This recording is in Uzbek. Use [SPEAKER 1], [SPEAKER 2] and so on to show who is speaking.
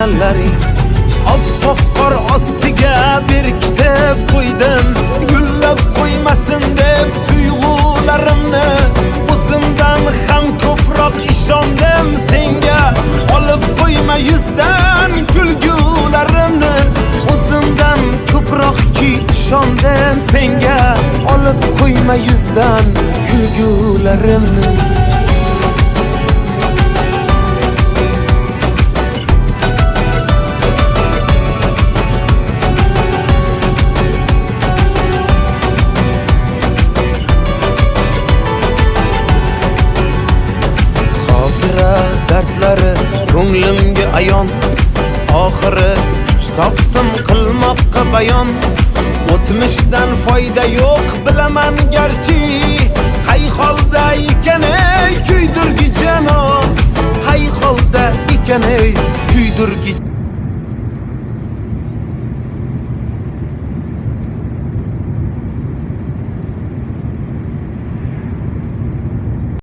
[SPEAKER 1] go'zallaring. Oppoq qor ostiga berkitib qo'ydim, gullab qo'ymasin deb tuyg'ularimni. O'zimdan ham ko'proq ishondim senga, olib qo'yma yuzdan kulgularimni. O'zimdan ko'proqki ishondim senga, olib qo'yma yuzdan kulgularimni. Dardlari ko'nglimga ayon, oxiri kuch topdim qilmoqqa bayon. O'tmishdan foyda yo'q bilaman garchi, qay holda ekan ey kuydirgi janob, qay holda ekan ey kuydirgi